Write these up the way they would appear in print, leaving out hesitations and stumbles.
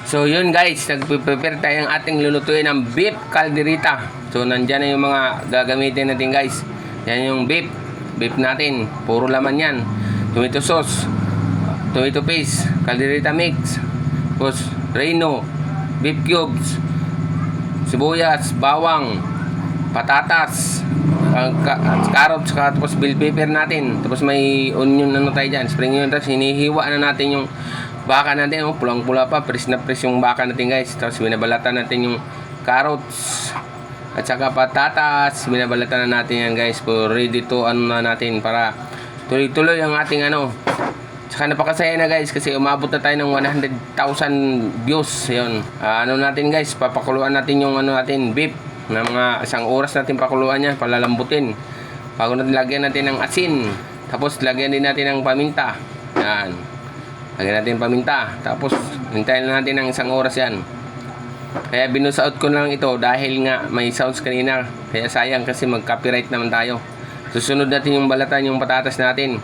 So yun guys, nagpe-prepare tayo ng ating lulutuin ng beef calderita. So nandyan na yung mga gagamitin natin guys. Yan yung beef natin, puro laman yan. Tomato sauce, tomato paste, calderita mix, tapos reno, beef cubes, sibuyas, bawang, patatas, carrots, tapos bell pepper natin. Tapos may onion tayo dyan, spring onion. Tapos hinihiwa na natin yung baka natin, pulang-pula pa, press na press yung baka natin guys. Tapos binabalatan natin yung carrots at saka patatas, binabalatan na natin yan guys, for ready to na natin para tuloy-tuloy ang ating Saka napakasaya na guys kasi umabot na tayo ng 100,000 views. Yun, natin guys, papakuluan natin yung natin beef na mga isang oras natin pakuluan niya, palalambutin bago natin lagyan natin ng asin. Tapos lagyan din natin ng paminta. Yan, lagyan natin paminta. Tapos hintayin natin ng isang oras yan. Kaya binusaot ko lang ito dahil nga may sounds kanina. Kaya sayang kasi mag-copyright naman tayo. Susunod natin yung balatan yung patatas natin.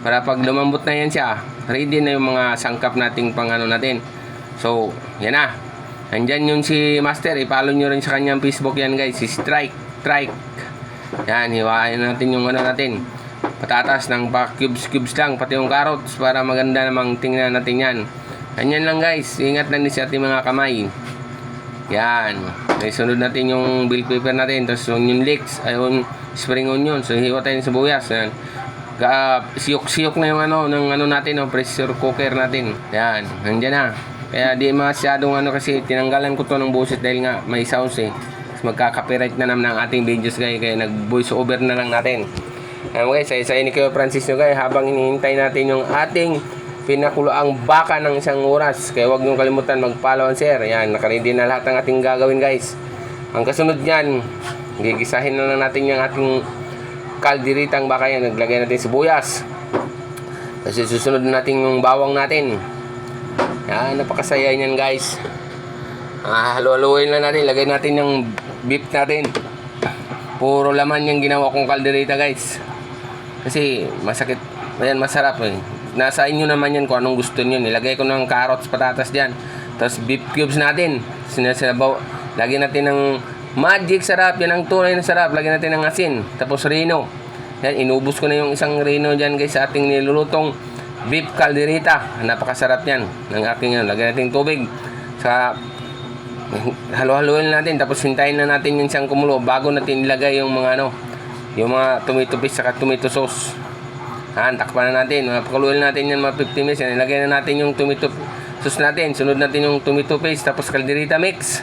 Para pag lumambot na yan siya, ready na yung mga sangkap nating natin. So, yan na. Andyan yung si Master. I-follow nyo rin sa kanyang Facebook yan guys. Si Strike. Yan, hiwain natin yung natin. Patatas ng cubes lang, pati yung carrots para maganda namang tingnan natin yan. Ganyan lang guys, ingat lang din sa ating mga kamay. Yan, sunod natin yung bell pepper natin, tapos onion leeks, yung spring onion. So hiwa tayo ng sibuyas. Yan, siyok na yung natin, pressure cooker natin. Yan, nandiyan na. Kaya di masyadong kasi tinanggalan ko to ng buset dahil nga may sounds magka-copyright na naman ang ating videos guys, kaya nag voice over na lang natin. Guys, say ni Kuya Francis nyo guys, habang hinihintay natin yung ating pinakuluang baka ng isang oras. Kaya huwag nyo kalimutan mag-follow and share. Yan, nakaready na lahat ng ating gagawin guys. Ang kasunod nyan, gigisahin na lang natin yung ating kalderitang baka yan. Naglagay natin sibuyas. Kasi susunod natin yung bawang natin. Yan, napakasaya nyan guys. Halu-haluin lang natin, lagay natin yung beef natin. Puro laman yung ginawa kong kalderita guys. Kasi masakit, ayan, masarap Nasa inyo naman yan kung anong gusto nyo. Nilagay ko ng carrots, patatas dyan. Tapos beef cubes natin, sinasabaw. Lagyan natin ng magic sarap. Yan ang tunay na sarap. Lagyan natin ng asin. Tapos reno. Yan, inubos ko na yung isang reno dyan guys sa ating nilulutong beef calderita. Napakasarap yan ng aking lagyan natin tubig. Sa halo-haloin natin. Tapos hintayin na natin yung isang kumulo bago natin ilagay yung mga yung mga tomato paste saka tomato sauce. Takpan na natin. Pakuluin natin yan mga 15 minutes. Ilagay na natin yung tomato sauce natin. Sunod natin yung tomato paste. Tapos calderita mix.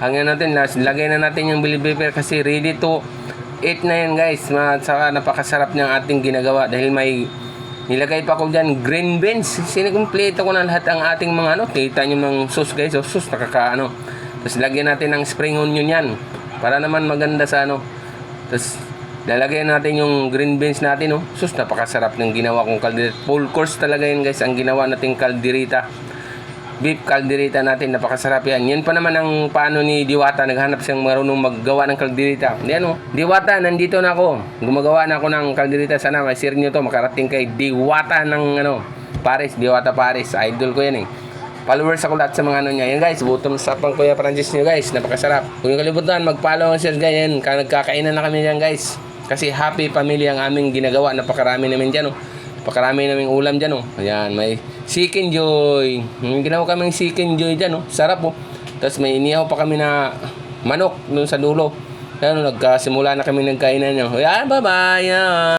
Hanggang natin. Lagay na natin yung bell pepper kasi ready to eat na yan guys. Saka napakasarap niyang ating ginagawa. Dahil may nilagay pa ko dyan green beans. Sinikumpleto ko na lahat ang ating mga kita nyo ng sauce guys. Sauce nakakaano. Tapos lagyan natin ng spring onion yan. Para naman maganda sa Tapos lalagyan natin yung green beans natin. Sus, napakasarap ng ginawa kong kalderita. Full course talaga yun guys, ang ginawa nating kalderita. Beef kalderita natin, napakasarap yan. Yan pa naman ang paano ni Diwata. Naghanap siyang marunong maggawa ng kalderita. Yan Diwata, nandito na ako. Gumagawa na ako ng kalderita. Sana ma-share nyo to, makarating kay Diwata ng Paris. Diwata Paris, idol ko yan Followers ako lahat sa mga niya. Yan guys, bottom up ang Kuya Francis nyo guys. Napakasarap. Kung yung kalibutan, mag-follow and share guys. Yan, nagkakainan na kami dyan guys. Kasi happy family ang aming ginagawa. Napakarami namin dyan Napakarami namin ulam dyan Ayan, may chicken joy. Ginawa kaming chicken joy dyan Sarap Tapos may inihaw pa kami na manok doon sa dulo. Ayan, nagkasimula na kami nagkainan Ayan, bye bye.